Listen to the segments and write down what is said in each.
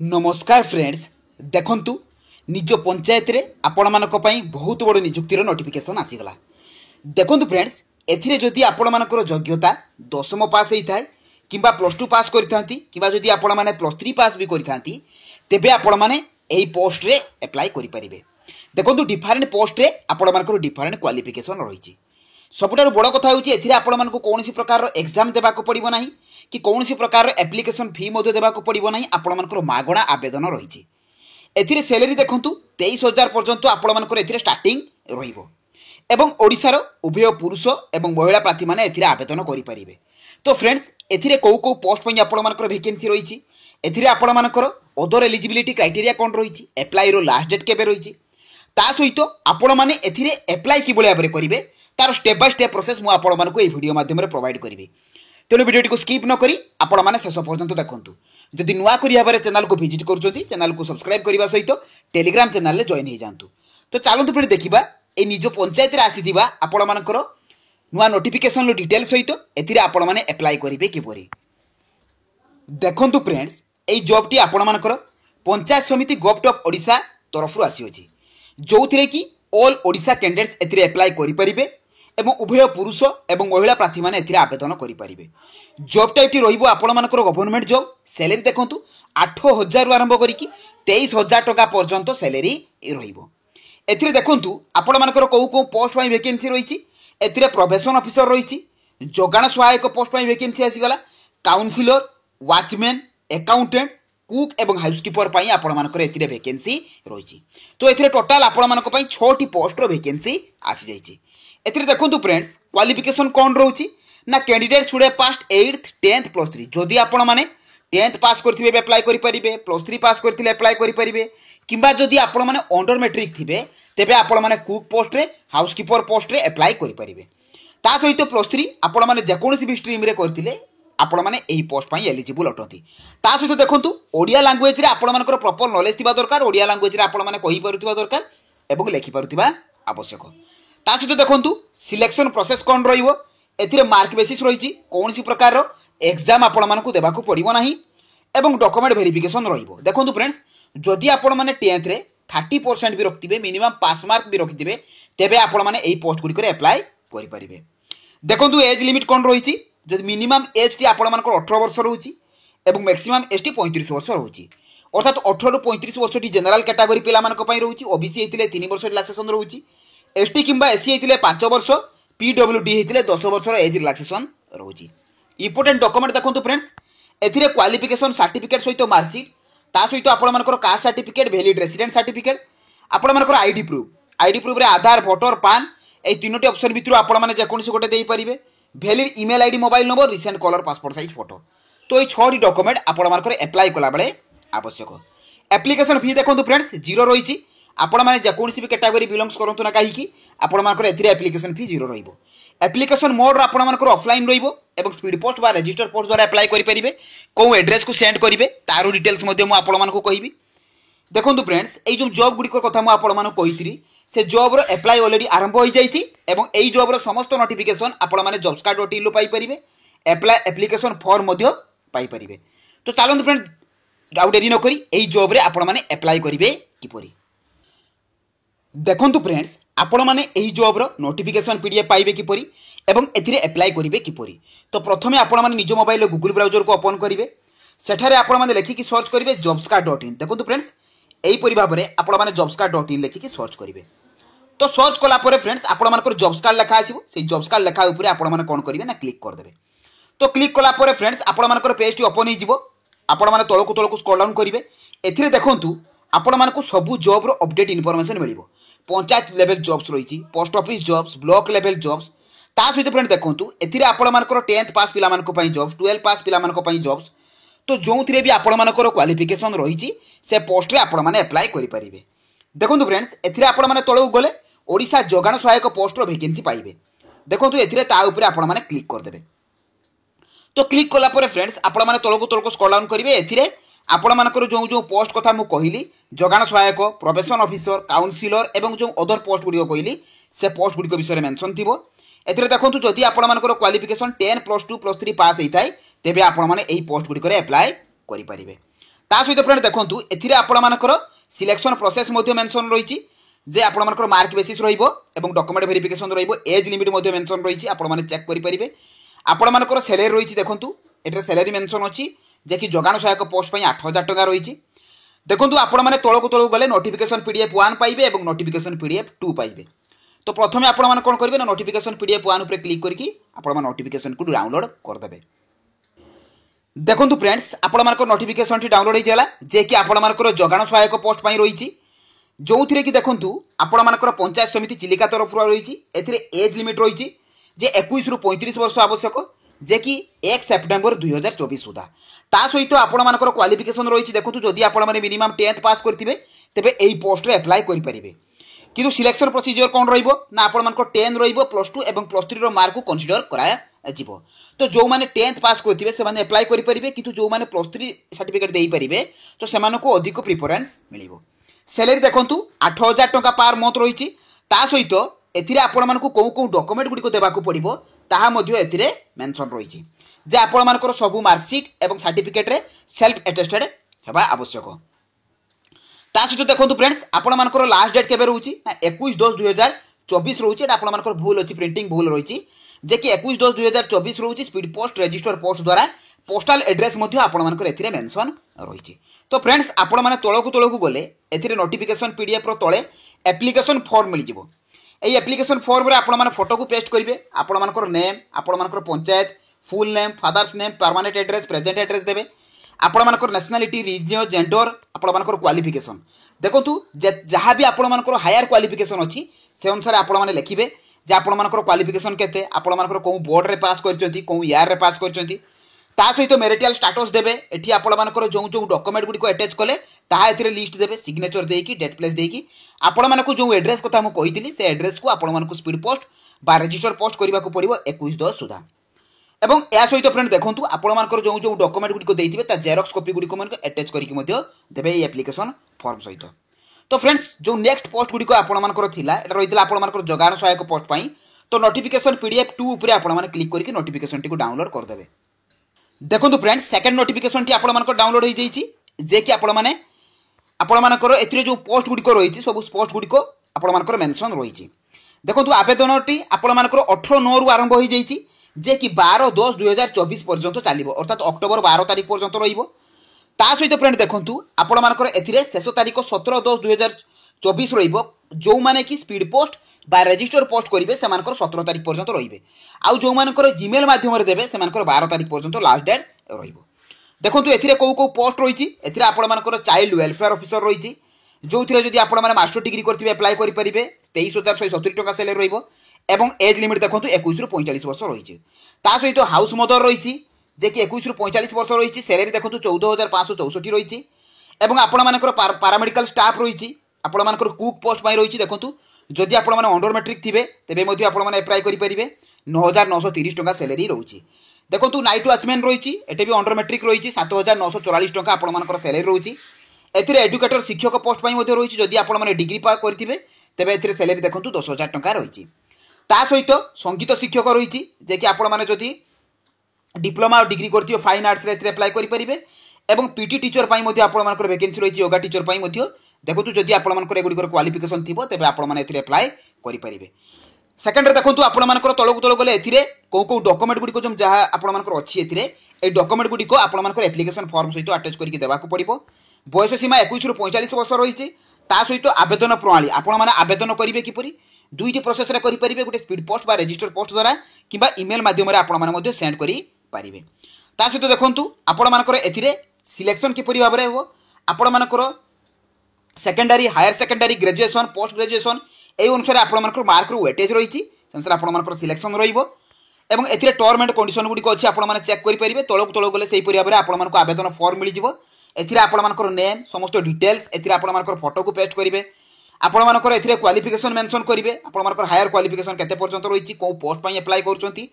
नमस्कार फ्रेंड्स देखंतु निज पंचायत रे आपण मानक पई बहुत बड़ नियुक्तिर नोटिफिकेशन आसीगला। देखंतु फ्रेंड्स एथिरे जदि आपण मानकर योग्यता दशम पास होई थाए किंबा +2 पास करिथांती किंबा जदि आपण माने +3 पास भी करिथांती तेबे आपण माने एही पोस्ट रे अप्लाई करि परिबे। देखंतु डिफरेंट पोस्ट रे आपण मानकर डिफरेंट क्वालिफिकेशन रहिछि। सबुठारु बड़ कथा होउछि एथिरे आपण मानक कोनोसी प्रकार एग्जाम देबाको पड़िबो नाही कि कौन प्रकार एप्लिकेशन फी देवाक पड़ो ना आपण मानकर मागणा आवेदन रही। एथिरे सैलरी देखंतु 23,000 पर्यंत आपण मानकर एथिरे स्टार्टिंग रहिबो एवं ओडिशार उभय पुरुष एवं महिला प्रार्थी माने एथिरे आवेदन करि परिबे। तो फ्रेंड्स एथिरे को पोस्ट पई आपण मानकर वैकेंसी रही। एथिरे आपण मानकर अदर एलिजिबिलिटी क्राइटेरिया कोन रही, अप्लाई रो लास्ट डेट केबे रही, ता सहित आपण माने एथिरे अप्लाई कि बळे भाबरे करिवे तार स्टेप बाय स्टेप प्रोसेस मु आपण मानकु ए वीडियो माध्यम रे प्रोवाइड करिवे। तेणु वीडियो को स्किप न करी आपण माने शेष पर्यंत देखंतु। जदि नुआ करी भाबरे चैनल को विजिट करूछथि चैनल को सब्सक्राइब करबा सहित टेलीग्राम चैनल रे जॉइन हे जांतु। तो चलंतु फिर देखिबा ए निज पंचायत रे आसीथिबा आपण मानकर नुआ नोटिफिकेशन रो डिटेल सहित एथिरे आपण माने अप्लाई करिवे किपरि। देखंतु फ्रेंड्स ए जॉब टी आपण मानकर पंचायत समिति गवर्नमेंट ऑफ ओडिशा तरफ रु आसी अछि, जोथिरे कि ऑल ओडिशा कैंडिडेट्स एथिरे अप्लाई करि परिबे एवं उभय पुरुष एवं महिला प्रार्थी माने एथिरे आवेदन करि परिबे। जॉब टाइप टी रहिबो आपण मानकर गवर्नमेंट जॉब। सैलरी देखंतु 8,000 रु आरंभ करिकि 23,000 टका पर्यंत सैलरी रहिबो। एथिरे देखंतु आपण मानकर को पोस्ट पई वैकेंसी रहिछि। एथिरे प्रोबेशन ऑफिसर रहिछि, जोगाण सहायक पोस्ट पई वैकेंसी आसीगला, काउंसिलर, वॉचमैन, अकाउंटेंट, कुक एवं हाउसकीपर पई आपण मानकर एथिरे वैकेंसी रहिछि। तो एथिरे टोटल आपण मानक पई 6 टी पोस्ट रो वैकेंसी आसी जाइछि। एथिरे देखंतु फ्रेंड्स क्वालिफिकेशन कोन रहउछि ना candidate should have passed 8th 10th +3। जदि आपण माने 10th पास करथिबे अप्लाई करि परिबे, +3 पास करथिले अप्लाई करि परिबे, किंबा जदि आपण माने अंडर मैट्रिक थिबे तेबे आपण माने कुक पोस्ट रे हाउसकीपर पोस्ट रे अप्लाई करि परिबे। ता सहित +3 आपण माने जे कोनोसी भी स्ट्रीम रे करथिले आपण माने एही पोस्ट पई एलिजिबल अटंती। ता सहित देखंतु ओडिया लैंग्वेज रे आपण मानकर प्रॉपर नॉलेज थिबा दरकार, ओडिया लैंग्वेज रे आपण माने कहि पारुथिबा दरकार एवं लेखि पारुथिबा आवश्यक। ता सहित देखंतु सिलेक्शन प्रोसेस कोन रहिबो एथिरे मार्क बेसिस रहिछि, कोनोसी प्रकार रो एग्जाम आपण मानकु देबाकू पड़िबो नाही एवं डॉक्यूमेंट वेरिफिकेशन रहिबो। देखंतु फ्रेंड्स जदि आपण माने 10th रे 30% भी रखिथिबे, मिनिमम पास मार्क भी रखिथिबे तेबे आपण माने एही पोस्ट गुडी करे अप्लाई करि परिबे। देखंतु एज लिमिट कोन रहिछि, जदि मिनिमम एज टी आपण मानकर 18 वर्ष रहउछि एवं मैक्सिमम एज टी 35 वर्ष रहउछि। अर्थात 18 रु 35 वर्ष टी जनरल कैटेगरी पिला मानक पई रहउछि, ओबीसी हेतिले 3 वर्ष रिलैक्सेशन रहउछि, एसटी किंबा एससी हेतिले 5 वर्ष, पीडब्ल्यूडी हेतिले 10 वर्ष एज रिलैक्सेशन रहउछि। इंपोर्टेंट डॉक्यूमेंट देखंतु फ्रेंड्स एथिरे क्वालिफिकेशन सर्टिफिकेट सहित मार्कशीट, ता सहित आपण मानकर caste certificate, valid resident certificate, आपण मानकर आईडी प्रूफ रे आधार, वोटर, पान ए तीनोटी ऑप्शन भितरु आपण माने जे कोनसी गोटे देई परिबे। Valid email ID, mobile number, recent colour passport size photo. तो ए 6 टी डॉक्यूमेंट आपण मानकर अप्लाई कला बेले आवश्यक। एप्लिकेशन फी देखंतु फ्रेंड्स 0 रहिछि। आपण माने जे कोनसी भी कैटेगरी बिलोंग्स करंतु ना काहीकि आपण मानकर एथिरे एप्लिकेशन फी 0 रहिबो। एप्लिकेशन मोड आपण मानकर ऑफलाइन रहिबो एवं स्पीड पोस्ट बा रजिस्टर पोस्ट द्वारा अप्लाई करि परिबे। को एड्रेस को सेंड करिवे तारो डिटेल्स मध्ये मु आपण मानकु कहिबी। देखंतु फ्रेंड्स एई जो जॉब गुडी को कथा मु आपण मानकु कहितरी से जॉब रो अप्लाई ऑलरेडी आरंभ होई जाईछि एवं एई जॉब रो समस्त नोटिफिकेशन आपण माने jobs.in लो पाई परिबे, अप्लाई एप्लिकेशन फॉर्म मध्ये पाई परिबे। तो चलंतु फ्रेंड आउ देरी न करी एई जॉब रे आपण माने अप्लाई करिवे किपरि। देखंतु फ्रेंड्स आपण माने एही जॉब रो नोटिफिकेशन पीडीएफ पाइबे किपरि एवं एथिरे अप्लाई करिवे किपरि। तो प्रथमे आपण माने निज मोबाइल गूगल ब्राउजर को ओपन करिवे, सेठारे आपण माने लेखि कि सर्च करिवे jobs.in। देखंतु फ्रेंड्स एही परि भाबरे आपण माने jobs.in लेखि कि सर्च करिवे। तो सर्च कला परे फ्रेंड्स आपण मानकर जॉब्स कार्ड लेखा आसीबो, सेही जॉब्स कार्ड लेखा ऊपर आपण माने कोन करिवे ना क्लिक कर देबे। तो क्लिक कला परे फ्रेंड्स आपण मानकर पेज टी ओपन हि जिवो। आपण माने तळकु स्क्रॉल डाउन करिवे। एथिरे देखंतु आपण मानकु सबु जॉब रो अपडेट इन्फॉर्मेशन मिलिबो। पंचायत लेवल जॉब्स रही, post office jobs, block level jobs, ता सहित फ्रेंड देखंतु एथिरे आपण मानकर 10th पास पिला मानक पई जॉब्स, 12th पास पिला मानक पई जॉब्स। तो जोंथिरे भी आपण मानकर क्वालिफिकेशन रही से पोस्ट रे आपण माने अप्लाई करि परिबे। देखंतु फ्रेंड्स एथिरे आपण माने तळउ गले ओडिशा जोगाण सहायक पोस्ट रो वैकेंसी पाइबे। देखंतु एथिरे ता ऊपर आपण माने क्लिक कर देबे। तो क्लिक कला परे फ्रेंड्स आपण माने तळकु स्क्रॉल डाउन करिवे। एथिरे आपण मानकर जो पोस्ट कथा मु कहिली जोगाण सहायक, प्रोबेशन ऑफिसर, काउंसिलर एवं जो अदर पोस्ट गुडी कहिली से पोस्ट गुडी विषय मेंशन थिबो। एथिरे देखंतु जदि आपण मानकर क्वालिफिकेशन 10 +2 +3 पास हेइ थाय तेबे आपण माने एही पोस्ट गुडी करे अप्लाई करि परिबे। ता सहित फ्रेंड देखंतु एथिरे आपणमानकर सिलेक्शन प्रोसेस मध्ये मेंशन रहिछि जे आपणमानकर मार्क बेसिस रहिबो एवं डॉक्यूमेंट वेरिफिकेशन रहिबो एज लिमिट मध्ये मेंशन रहिछि आपण माने चेक करि परिबे आपणमानकर सैलरी रहिछि देखंतु एटे सैलरी मेंशन अछि जे कि जोगान सहायक पोस्ट पई 8000 टका रहिछि देखंतु आपण माने तळकु तळकु गले नोटिफिकेशन पीडीएफ 1 पाइबे एवं नोटिफिकेशन पीडीएफ 2 पाइबे तो प्रथमे आपण माने कोन करिवे ना नोटिफिकेशन पीडीएफ 1 ऊपर क्लिक करके आपण माने नोटिफिकेशन को डाउनलोड कर देबे देखंतु फ्रेंड्स आपण मानकर नोटिफिकेशन टी डाउनलोड होई जाला जे कि आपण मानकर जोगान सहायक पोस्ट पई रहिछि जोथिरे कि देखंतु आपण मानकर पंचायत समिति चिलिका तरफ रहिछि एथिरे एज लिमिट रहिछि जे 21 रु 35 वर्ष आवश्यक जे कि 1 सेप्टेम्बर 2024 सुधा ता सहित आपण मानकर क्वालिफिकेशन रहिछि देखंतु जदि आपण माने मिनिमम 10th पास करथिबे तेबे एई पोस्ट रे अप्लाई करि परिबे किंतु सिलेक्शन प्रोसीजर कोन रहिबो ना आपण मानकर 10 रहिबो +2 एवं +3 रो मार्क को कंसीडर कराया जिवो तो जो माने 10th पास करथिबे से माने अप्लाई करि परिबे किंतु जो माने +3 सर्टिफिकेट देई परिबे तो से मानको अधिक प्रेफरेंस मिलिबो सैलरी देखंतु 8000 टका पर मंथ रहिछि ता सहित एथिरे आपण मानको को डॉक्यूमेंट गुडी को देबाकू पड़िबो ताहा मध्ये एथिरे मेंशन रहिछि जे आपण मानकर सब मार्कशीट एवं सर्टिफिकेट रे सेल्फ अटेस्टेड हेबा आवश्यक ता सहित देखंतु फ्रेंड्स आपण मानकर लास्ट डेट केबे रहउछि ना 21/10/2024 रहउछि एटा आपण मानकर भूल अछि प्रिंटिंग भूल रहिछि जे कि 21/10/2024 रहउछि स्पीड पोस्ट रजिस्टर पोस्ट द्वारा पोस्टल एड्रेस मध्ये आपण मानकर एथिरे मेंशन रहिछि तो फ्रेंड्स आपण माने तळकु गले एथिरे नोटिफिकेशन पीडीएफ रो तळे एप्लिकेशन फॉर्म मिलि जिवो एई एप्लिकेशन फॉर्म रे आपण माने फोटो को पेस्ट करिवे आपण मानकर नेम आपण मानकर panchayat full name father's name permanent address present address देबे आपण मानकर नेशनलिटी रिजन जेंडर आपण मानकर क्वालिफिकेशन देखंतु जहाँ भी आपण मानकर हायर क्वालिफिकेशन अछि से अनुसार आपण माने लिखिबे जे आपण मानकर क्वालिफिकेशन केते आपण मानकर को बोर्ड रे पास करचंती को ईयर रे पास करचंती ता सहित मेरिटल स्टेटस देबे एठी आपण मानकर जो जो डॉक्यूमेंट गुडी को अटैच कले ताहा एथिरे लिस्ट देबे सिग्नेचर देकी डेट प्लेस देकी आपण मानको जो एड्रेस कथा हम कहितली से एड्रेस को आपण मानको स्पीड पोस्ट बा रजिस्टर पोस्ट करबा को पड़िबो 21/10 सुधा एवं या सहित फ्रेंड देखंतु आपण मानकर जो जो डॉक्यूमेंट गुडी को देइथिबे ता जेरॉक्स कॉपी गुडी को मानको अटैच करके मध्ये देबे ए एप्लिकेशन फॉर्म सहित तो फ्रेंड्स जो नेक्स्ट पोस्ट गुडी को आपण मानकर थिला एटा रहितला आपण मानकर जोगान सहायक पोस्ट पई तो नोटिफिकेशन पीडीएफ 2 ऊपर आपण माने क्लिक करके नोटिफिकेशन टी को डाउनलोड कर देबे देखंतु फ्रेंड्स सेकंड नोटिफिकेशन टी आपण मानकर डाउनलोड हो जाईची जे कि आपण मानकर एथिरे जो पोस्ट गुडी को रहिची सब पोस्ट गुडी को आपण मानकर मेंशन रहिची देखंतु आवेदन टी आपण मानकर 18/9 रु आरंभ हो जाईची जे कि 12/10/2024 पर्यंत चलिबो अर्थात अक्टोबर 12 तारिख पर्यंत रहिबो ता सहित फ्रेंड देखंतु आपण मानकर एथिरे शेष तारिख 17/10/2024 रहिबो जो माने कि स्पीड पोस्ट बा रजिस्टर पोस्ट करिवे से मानकर 17 तारिख पर्यंत रहिबे आउ जो मानकर जीमेल माध्यम रे देबे से मानकर 12 तारिख पर्यंत लास्ट डेट रहिबो देखंतु एथिरे को पोस्ट रहिछि एथिरे आपण मानकर चाइल्ड वेलफेयर ऑफिसर रहिछि जो थिरे जदि आपण माने मास्टर डिग्री करथिबे अप्लाई करि परिबे 23170 टका सैलरी रहिबो एवं एज लिमिट देखंतु 21 रु 45 वर्ष रहिछि ता सहित हाउस मदर रहिछि जे कि 21 रु 45 वर्ष रहिछि सैलरी देखंतु 14564 रहिछि एवं आपण मानकर पैरामेडिकल स्टाफ रहिछि आपण मानकर कुक पोस्ट पई रहिछि देखंतु जदि आपण माने अंडर मैट्रिक थिबे तेबे मध्ये आपण माने अप्लाई करि परिबे 9930 टका सैलरी रहुछि देखंतु नाइट वॉचमैन रहिछि एटे भी अंडर मैट्रिक रहिछि 7944 टका आपण मानकर सैलरी रहुछि एथिरे एजुकेटर शिक्षक पोस्ट पई मध्ये रहिछि जदि आपण माने डिग्री पास करथिबे तेबे एथिरे सैलरी देखंतु 10000 टका रहिछि ता सहित संगीत शिक्षक रहिछि जे कि आपण माने जदि डिप्लोमा और डिग्री करथिबे फाइन आर्ट्स रे एथिरे अप्लाई करि परिबे एवं पीटी टीचर पई मध्ये आपण मानकर वैकेंसी रहिछि योगा टीचर पई मध्ये देखंतु जदि आपण मानकर एगुडी क्वालिफिकेशन थिबो तेबे आपण माने एथिरे अप्लाई करि परिबे सेकंड रे देखंतु आपण मानकर तळकु तळ गले एथिरे को डॉक्यूमेंट गुडी को जम जहा आपण मानकर अछि एथिरे ए डॉक्यूमेंट गुडी को आपण मानकर एप्लिकेशन फॉर्म सहित अटैच करके देबाकू पड़िबो बयस सीमा 21 रु 45 वर्ष रहिछि ता सहित आवेदन प्रणाली आपण माने आवेदन करिवे किपरि दुईटी प्रोसेस रे करि परिबे गुटे स्पीड पोस्ट बा रजिस्टर पोस्ट द्वारा किबा ईमेल माध्यम रे आपण माने मध्ये सेंड करि परिबे ता सहित देखंतु आपण मानकर एथिरे सिलेक्शन किपरि भाबरे हो आपण मानकर secondary higher secondary graduation post graduation ए अनुसार आपण मानकर मार्क रो वेटेज रहिछि सेंसर आपण मानकर सिलेक्शन रहिबो एवं एथिरे टर्म एंड कंडीशन गुडी को अछि आपण माने चेक करि परिबे तळक तळ गले सेही परि भाबरे आपण मानकर आवेदन फॉर्म मिलि जिवो एथिरे आपण मानकर नेम समस्त डिटेल्स एथिरे आपण मानकर फोटो को पेस्ट करिवे आपण मानकर एथिरे क्वालिफिकेशन मेंशन करिवे आपण मानकर हायर क्वालिफिकेशन केते पर्यंत रहिछि को पोस्ट पई अप्लाई करचंती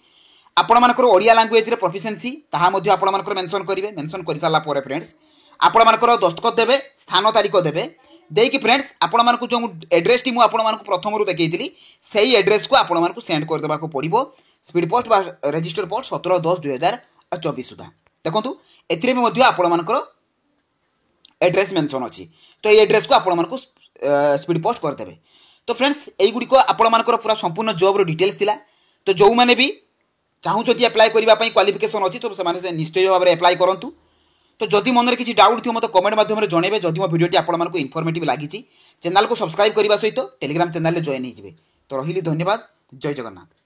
आपण मानकर ओडिया लैंग्वेज रे प्रोफिशिएंसी ताहा मध्ये आपण मानकर मेंशन करिवे मेंशन करि साला परे फ्रेंड्स आपण मानकर दस्तखत देबे स्थान तारीख देबे देकी फ्रेंड्स आपण मानकु जो एड्रेस टी मु आपण मानकु प्रथम रु देखैतिली सेही एड्रेस को आपण मानकु सेंड कर देबा को पड़िबो स्पीड पोस्ट बा रजिस्टर पोस्ट 17/10/2024 सुधा देखंतु एथिरे मध्ये आपण मानकर एड्रेस मेंशन अच्छी तो ये एड्रेस को आपण स्पीड पोस्ट करदे। तो फ्रेंड्स यहीगुड़िक आपण पूरा संपूर्ण जॉब डिटेल्स थिला। तो जो मैंने भी चाहूँगी एप्लाय करने क्वालिफिकेशन अच्छी तो से निश्चय भाव में एप्लाय करूँ। तो जदि मन में किसी डाउट थी मतलब कमेंट माध्यम जनइबे। जदि मो वीडियोटी आपको इनफॉर्मेटिव लगी चैनल को सब्सक्राइब करने सहित टेलीग्राम चैनल जॉइन हो। तो रही धन्यवाद। जय जगन्नाथ।